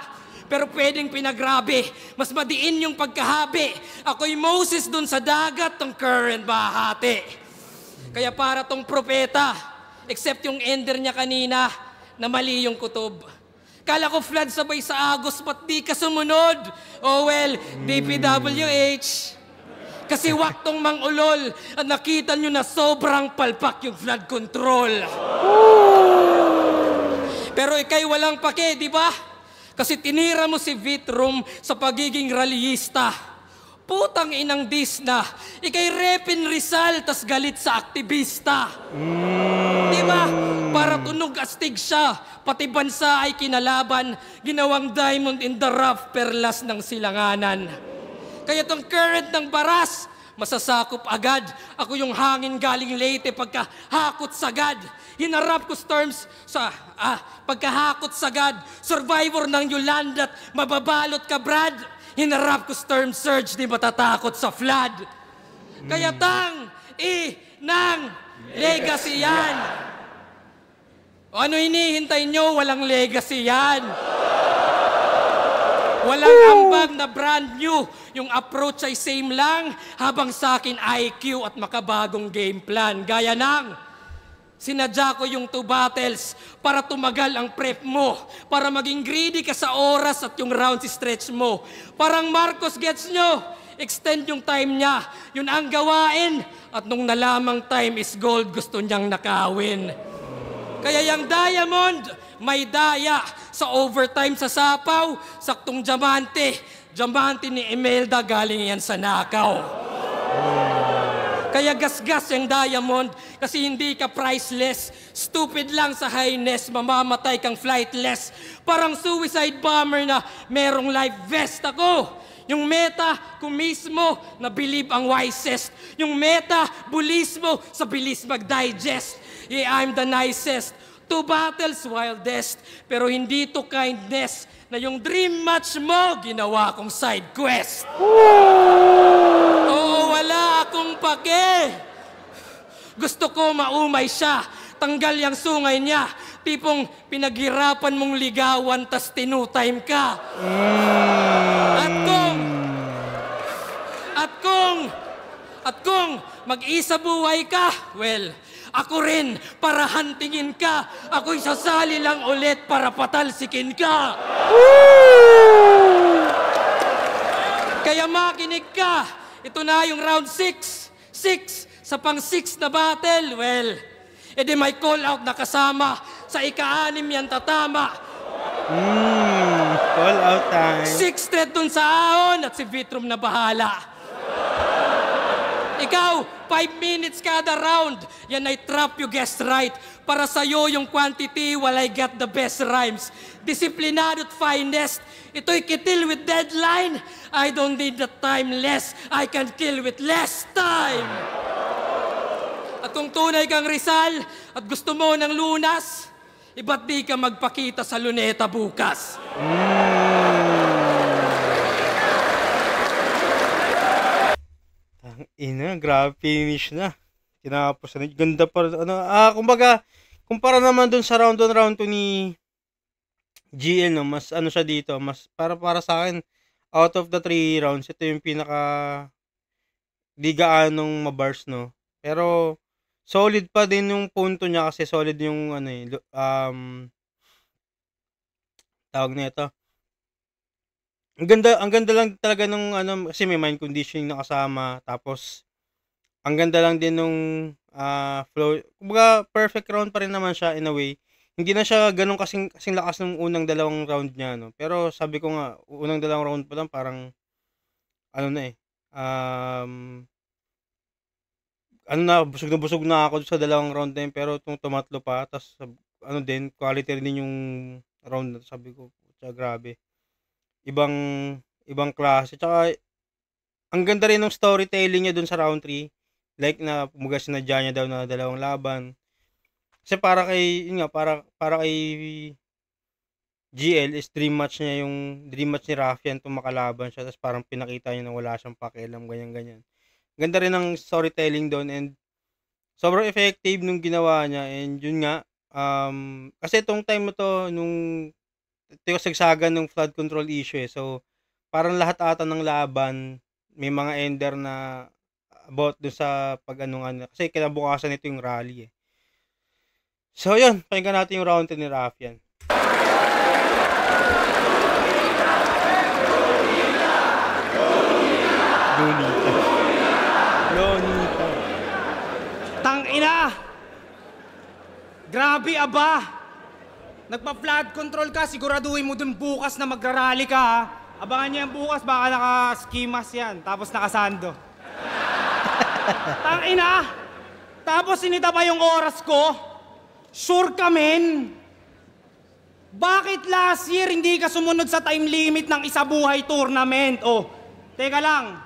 Pero pwedeng pinagrabe, mas madiin yung pagkahabi. Ako'y Moses dun sa dagat, tong current bahati. Kaya para tong propeta, except yung ender niya kanina, na mali yung kutob. Kala ko flood sabay sa Agos, ba't di ka sumunod? Oh well, DPWH. Kasi waktong mangulol at nakita nyo na sobrang palpak yung flood control. Pero ikay walang pake, di ba? Kasi tinira mo si Vitrum sa pagiging rallyista. Putang inang disna, ikay Repin Rizal tas galit sa aktivista. Di ba? Para tunog astig siya, pati bansa ay kinalaban, ginawang diamond in the rough, perlas ng silanganan. Kaya tong current ng Baras, masasakop agad. Ako yung hangin galing Leyte pagkahakot sagad. Hinarap ko storms sa pagkahakot sagad. Survivor ng Yolanda at mababalot ka, Brad. Hinarap ko storm surge, di matatakot sa flood. Kaya ng legacy yan. O ano hinihintay nyo? Walang legacy yan. Walang ambag na brand new. Yung approach ay same lang, habang sa akin IQ at makabagong game plan. Gaya ng sinadya ko yung 2 battles para tumagal ang prep mo, para maging greedy ka sa oras at yung rounds stretch mo. Parang Marcos, gets nyo? Extend yung time niya, yun ang gawain. At nung nalamang time is gold, gusto niyang nakawin. Kaya yung Diamond, may daya. Sa overtime sa Sapaw, saktong diamante. Diamante ni Imelda, galing yan sa Nakaw. Kaya gasgas yung Diamond kasi hindi ka priceless. Stupid lang sa highness, mamamatay kang flightless. Parang suicide bomber na merong life vest ako. Yung meta, kung mismo, na believe ang wisest. Yung meta, bulismo, sa bilis mag-digest. Yeah, I'm the nicest. 2 battles, wildest. Pero hindi to kindness na yung dream match mo, ginawa kong side quest. Oo, wala akong pake. Gusto ko maumay siya, tanggal yung sungay niya. Tipong pinaghirapan mong ligawan, tas tinutime ka. At kung mag-isa buhay ka, well, ako rin para hantingin ka. Ako'y sasali lang ulit para patalsikin ka. Kaya makinig ka. Ito na yung round 6. 6 sa pang-6 na battle. Well, edi may call out na kasama. Sa ika-6 yan tatama. Call out time. 6 thread dun sa ahon at si Vitrum na bahala. Ikaw, 5 minutes kada round. Yan ay trap, you guessed right. Para sa'yo yung quantity, while I got the best rhymes. Disiplinado at finest. Ito'y kitil with deadline. I don't need the time less. I can kill with less time. At kung tunay kang Rizal at gusto mo ng lunas, iba't di ka magpakita sa Luneta bukas. Grabe finish na. Tinapos na. Ganda pa. Kumbaga, kumpara naman dun sa round 1, round 2 ni GL, no, mas ano siya dito, mas para sa akin, out of the 3 rounds, ito yung pinaka di gaanong mabars, no. Pero, solid pa din yung punto niya kasi solid yung tawag nito. Ang ganda lang talaga nung ano, kasi may mind conditioning na kasama, tapos ang ganda lang din nung, flow. Kumbaga perfect round pa rin naman siya in a way. Hindi na siya gano'n kasing lakas nung unang dalawang round niya 'no. Pero sabi ko nga, unang dalawang round pa lang parang ano na, ano na busog na ako dun sa dalawang round na yun, pero itong tumatlo pa ta's ano din, quality rin din yung round na 'to, sabi ko, "Putya grabe." Ibang ibang klase, tsaka ang ganda rin ng storytelling niya dun sa round 3. Like na kumbaga sinadya niya daw na dalawang laban. Kasi para kay yun nga, para kay GL is dream match ni Raffian 'tong makalaban siya, ta's parang pinakita niya na wala siyang pakialam, ganyan. Ganda rin ng storytelling dun, and sobrang effective nung ginawa niya, and yun nga, kasi itong time na 'to nung ito yung kasagsagan nung flood control issue, eh. So, parang lahat ata ng laban may mga ender na about dun sa pag-ano nga kasi kinabukasan nito yung rally, eh. So yun, pakinggan natin yung round 2 ni Raffian. Lonita. Tangina! Grabe aba! Nagpa-flood control ka, siguraduhin mo dun bukas na magrarally ka ha. Abangan niya yung bukas, baka naka-skimas yan, tapos nakasando. Tangina! Tapos sinita pa yung oras ko? Sure ka, men? Bakit last year hindi ka sumunod sa time limit ng isa buhay tournament? Oh, teka lang.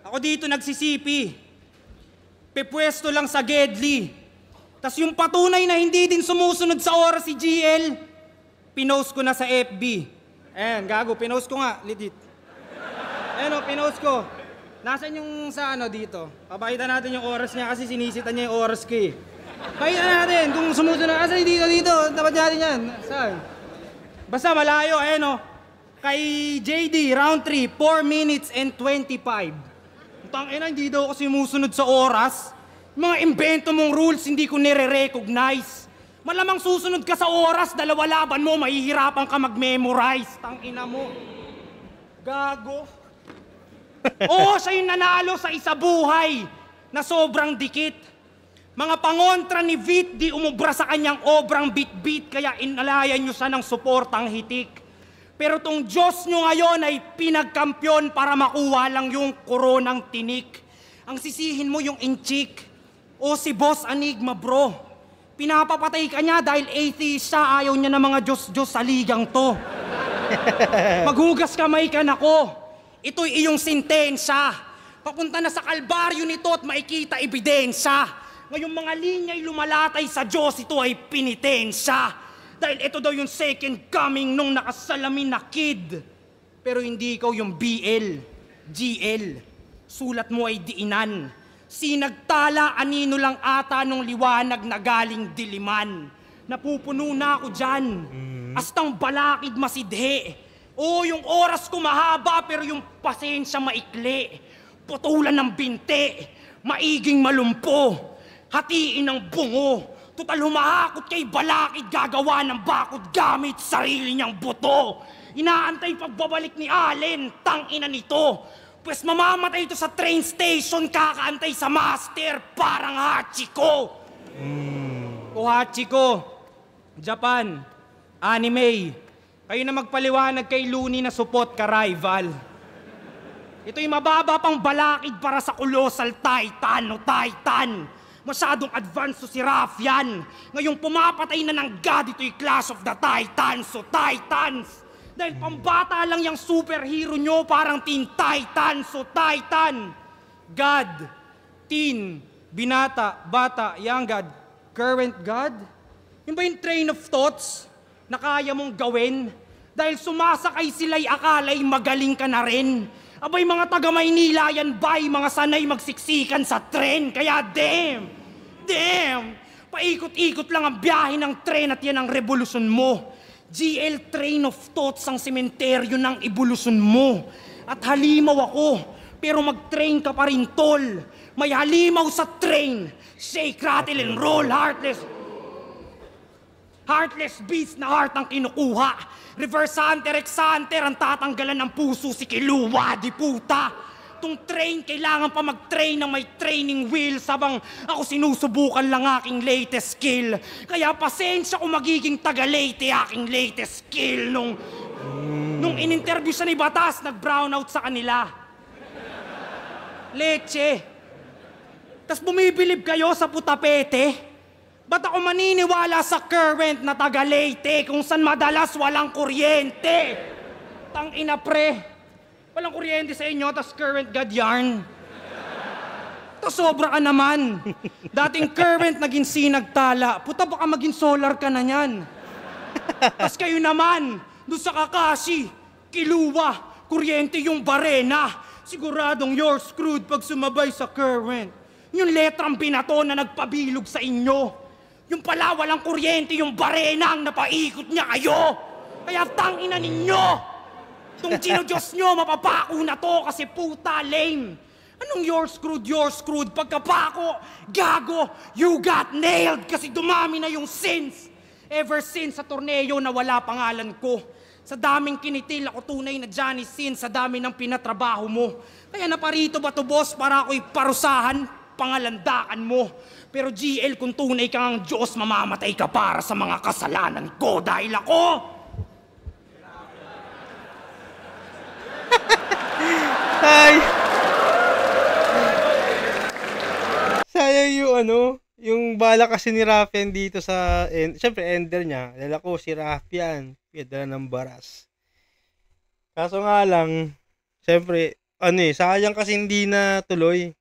Ako dito nagsisipi. Pepwesto lang sa Gedli. Tas yung patunay na hindi din sumusunod sa oras si GL, pinost ko na sa FB. Ayan, gago, pinost ko nga, legit. Ayan o, pinost ko. Nasaan yung sa ano dito? Papakita natin yung oras niya kasi sinisitan niya yung oras ko eh. Pakita natin kung sumusunod. Asan dito, dapat natin yan. Saan? Basta malayo, ayan o. Kay JD, round 3, 4 minutes and 25. Tangina, hindi daw kasi sumusunod sa oras. Mga imbento mong rules, hindi ko nire-recognize. Malamang susunod ka sa oras, dalawa laban mo, mahihirapan ka mag-memorize. Tangina mo. Gago. Oo, siya yung nanalo sa isa buhay na sobrang dikit. Mga pangontra ni Vit di umubra sa kanyang obrang bit-bit kaya inalayan nyo siya ng suportang hitik. Pero tong Diyos nyo ngayon ay pinagkampyon para makuha lang yung koronang tinik. Ang sisihin mo yung inchik. O si Boss Anigma bro. Pinapapatay ka niya dahil atheist siya, ayaw niya ng mga Diyos-Diyos sa ligang to. Maghugas kamay ka na ko. Ito'y iyong sintensya. Papunta na sa kalbaryo nito at makikita ebidensya. Ngayong mga linya'y lumalatay sa Diyos, ito ay pinitensya. Dahil ito daw yung second coming nung nakasalamin na kid. Pero hindi ikaw yung BL, GL. Sulat mo ay diinan. Sinagtala anino lang ata nung liwanag na galing diliman. Napupuno na ako dyan. Astang balakid masidhe. O yung oras ko mahaba pero yung pasensya maikli. Putulan ng binte, maiging malumpo, hatiin ng bungo. Total humahakot kay balakid, gagawa ng bakod gamit sarili niyang buto. Inaantay pagbabalik ni Allen, tangina nito. Pues mamamatay ito sa train station, kakaantay sa master, parang Hachiko. O Hachiko, Japan, anime. Kayo na magpaliwanag kay Looney na support ka rival. Ito'y mababa pang balakid para sa Colossal Titan o Titan. Masyadong advanced to si Raffian. Ngayong pumapatay na ng God, ito'y Clash of the Titans o Titans. Dahil pambata lang yung superhero nyo, parang Teen Titans o Titan. God, teen, binata, bata, young God, current God. Yun ba yung train of thoughts na kaya mong gawin? Dahil sumasakay sila'y akala'y magaling ka na rin. Abay mga taga Maynila yan ba'y mga sanay magsiksikan sa tren. Kaya damn, paikot-ikot lang ang biyahe ng tren at yan ang revolusyon mo. GL train of thoughts ang sementeryo ng evolusyon mo. At halimaw ako, pero mag-train ka pa rin tol. May halimaw sa train, shake, rattle, and roll, heartless. Heartless beast na heart ang kinukuha. Reverse Hunter x Hunter ang tatanggalan ng puso si Killua, di puta. Tung train, kailangan pa mag-train ng may training wheels habang ako sinusubukan lang aking latest skill. Kaya pasensya kung magiging taga-late aking latest skill. Nung in-interview sa ni Batas, nag-brownout sa kanila. Leche. Tas bumibilib kayo sa putapete? Ba't ako maniniwala sa current na taga-Leyte kung saan madalas walang kuryente? Tangina pre, walang kuryente sa inyo, tas current god yarn. Tas sobra ka naman. Dating current naging sinagtala, puta baka maging solar ka na yan. Tas kayo naman, doon sa Kakashi, Killua, kuryente yung barena. Siguradong you're screwed pag sumabay sa current. Yung letrang binato na nagpabilog sa inyo. Yung pala walang kuryente, yung barena ang napaikot niya kayo. Kaya tangina ninyo. Tung Diyos nyo, mapapako na to kasi puta lame. Anong you're screwed? Pagkapako, gago, you got nailed kasi dumami na yung sins. Ever since sa torneo na wala pangalan ko. Sa daming kinitil ako tunay na Johnny Sins sa dami ng pinatrabaho mo. Kaya naparito ba to boss para ako'y parusahan, pangalandakan mo. Pero GL, kung tunay kang Diyos, mamamatay ka para sa mga kasalanan ko dahil ako... Ay! Sayang yung bala kasi ni Rafian dito sa... Siyempre, ender niya. Dala ko si Rafian. Dala ng baras. Kaso nga lang, siyempre, sayang kasi hindi na tuloy.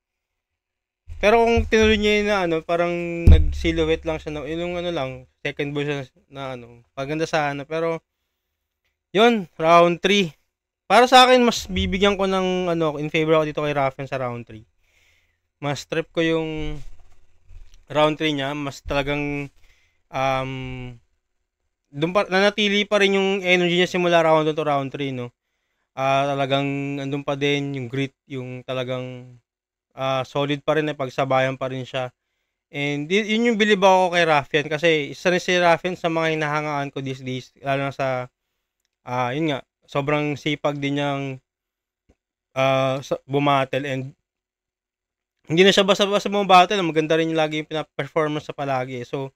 Pero kung tinuloy niya yun na parang nag-silhouette lang siya yung lang, second version na paganda sana. Pero, yun, round 3. Para sa akin, mas bibigyan ko ng in favor ako dito kay Rafian sa round 3. Mas trip ko yung round 3 niya, mas talagang nanatili pa rin yung energy niya simula round 2 to round 3, no. Talagang andun pa din yung grit, yung talagang solid pa rin, pagsabayan pa rin siya. And yun yung bilib ako kay Rafian kasi isa rin si Rafian sa mga hinahangaan ko these days, lalo na sa yun nga, sobrang sipag din niyang bumattle and hindi na siya basta-basta bumabattle, maganda rin lagi yung pina-performance sa palagi. So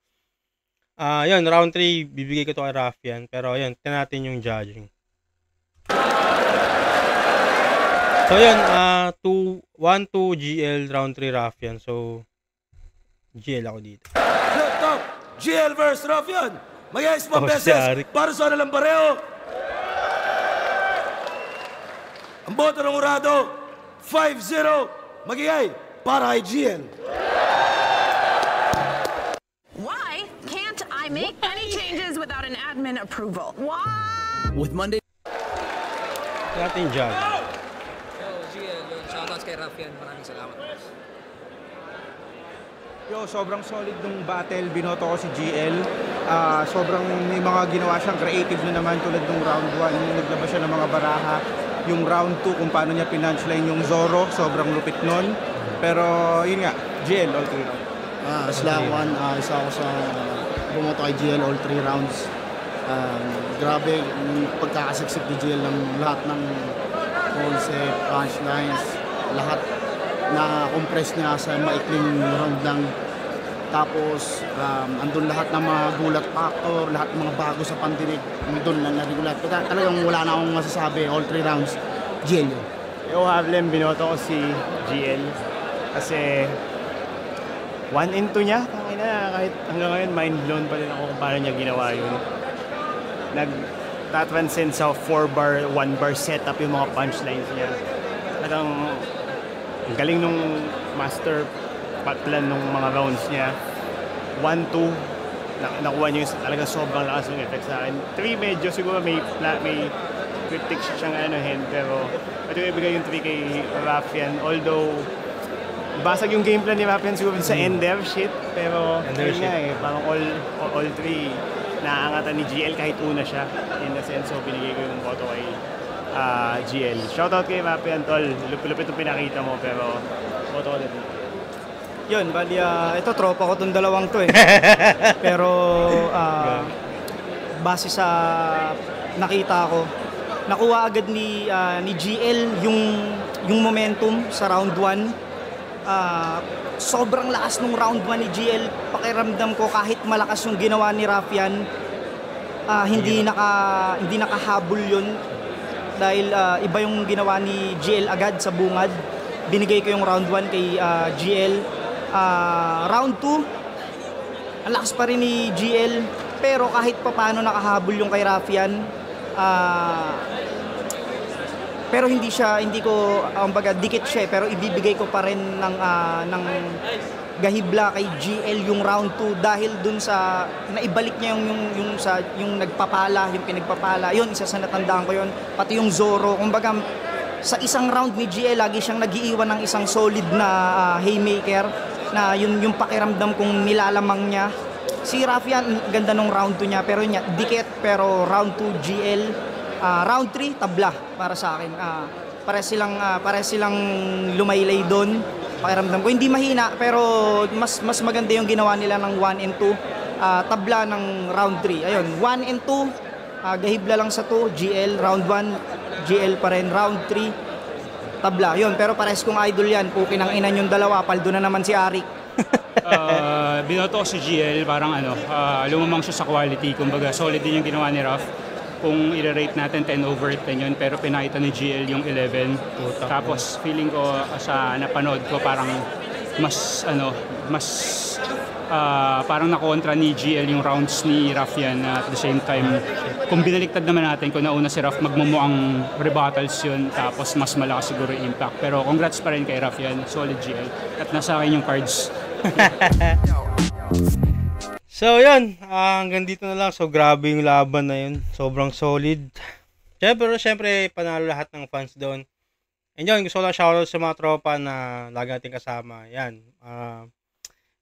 yun, round 3 bibigay ko to kay Rafian, pero yun, tingnan natin yung judging. So yun, 1-2 GL, round 3 Rafian. So, GL ako dito. Top, GL versus Rafian. Mag-ayos pa Si beses Arik. para sa lang pareho. Ang boto ng urado, 5-0. Mag-iay para kay GL. Why can't I make any changes without an admin approval? Why? With Monday. Tingnan natin yung judging. Shoutouts kay Rafian. Maraming salamat. Sobrang solid nung battle. Binoto ko si GL. Sobrang may mga ginawa siyang creative na naman tulad nung round 1. Yung naglabas siya ng mga baraha. Yung round 2 kung paano niya pinunchline yung Zoro. Sobrang lupit nun. Pero yun nga, GL all 3 rounds. Slack 1, isa ako sa bumoto kay GL all 3 rounds. Grabe yung pagkakasiksik ni GL ng lahat ng concept, punchlines, lahat na compress niya sa maikling round lang. Tapos andun lahat ng mga gulat factor, lahat ng mga bago sa pandinig, andun na narigulat. Talagang wala na akong masasabi, all 3 rounds, GL yun. Harlem, binoto ko si GL kasi 1 into niya, kahit hanggang ngayon mind blown pa rin ako kung paano niya ginawa yun. Nagtatranscend sa 4-bar, 1-bar setup yung mga punchlines niya. Talagang galing nung master plan nung mga rounds niya. 1-2, nakuha niya yung talagang sobrang lakas ng effect sa akin. 3 medyo siguro may cryptic siyang pero ito yung ibigay yung 3 kay Rafian. Although basag yung game plan ni Rafian siguro sa ender shit, pero yun nga parang all 3 naaangatan ni GL kahit una siya in the sense, so binigay ko yung boto kay GL. Shoutout kay Rafian, tol. Lupit yung pinakita mo, pero boto ko din. Yun, bali, ito tropa ko tong dalawang to eh. Pero, base sa nakita ko, nakuha agad ni GL yung momentum sa round 1. Sobrang lakas nung round 1 ni GL. Pakiramdam ko kahit malakas yung ginawa ni Raffian, hindi nakahabol yun. Dahil iba yung ginawa ni GL agad sa bungad. Binigay ko yung round 1 kay GL. Round 2, ang lakas pa rin ni GL, pero kahit pa paano nakahabol yung kay Raffian. Pero hindi ko, dikit siya pero ibibigay ko pa rin ng gahibla kay GL yung round 2 dahil dun sa naibalik niya yung nagpapala, yung pinagpapala. Yun, isa sa natandaan ko yun, pati yung Zoro. Kumbaga sa isang round ni GL lagi siyang nag-iiwan ng isang solid na haymaker na yung pakiramdam kong nilalamang niya. Si Raffian, ganda nung round 2 niya, pero dikit, pero round 2 GL. Round 3, tabla para sa akin. Pare silang lumaylay doon. Pakiramdam ko, hindi mahina, pero mas maganda yung ginawa nila ng 1 and 2. Tabla ng round 3. Ayun, 1 and 2, gahibla lang sa 2, GL. Round 1, GL pa rin. Round 3, tabla. Yun, pero pares kong idol yan. Pukin ang inan yung dalawa, paldo na naman si Arik. Binoto ko si GL, parang lumamang siya sa quality. Kumbaga, solid din yung ginawa ni Raf. Kung i-rate natin 10 over 10 yun, pero pinakita ni GL yung 11. Tapos feeling ko sa napanood ko parang parang nakontra ni GL yung rounds ni Raffian. At the same time, kung binaliktad naman natin, kung nauna si Raf, magmumuang rebuttals yun, tapos mas malakas siguro yung impact. Pero congrats pa rin kay Raffian, solid GL. At nasa akin yung cards. So yun, hanggang dito na lang. So grabe yung laban na yun, sobrang solid. Siyempre panalo lahat ng fans doon. And yun, gusto ko lang shoutout sa mga tropa na lagi natin kasama. Yan,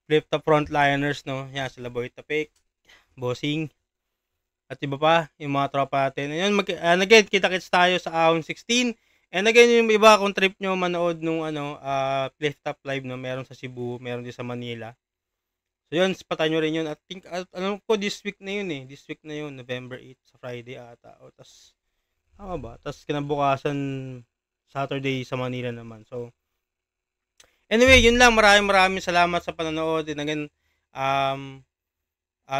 Flip the Frontliners, no? Yan, sila Boy Tapik, Bossing, at iba pa, yung mga tropa natin. Ayun, again, kita-kits tayo sa Ahon 16. And again, yung iba, kung trip nyo manood nung Flip Top Live, no? Meron sa Cebu, meron din sa Manila. So yun, spatan nyo rin yun. I think, alam ko, this week na yun eh. This week na yun, November 8, sa Friday ata. O, tas, tama ba? Tas kinabukasan, Saturday sa Manila naman. So, anyway, yun lang. Maraming salamat sa panonood. And again,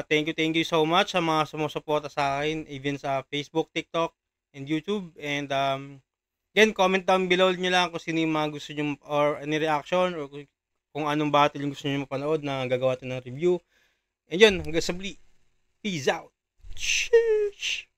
thank you so much sa mga sumusuporta sa akin, even sa Facebook, TikTok, and YouTube. And again, comment down below nyo lang kung sino yung mga gusto nyo or any reaction or kung anong battle yung gusto nyo mapanood na gagawa natin ng review. And yun, hanggang sa muli. Peace out. Sheesh.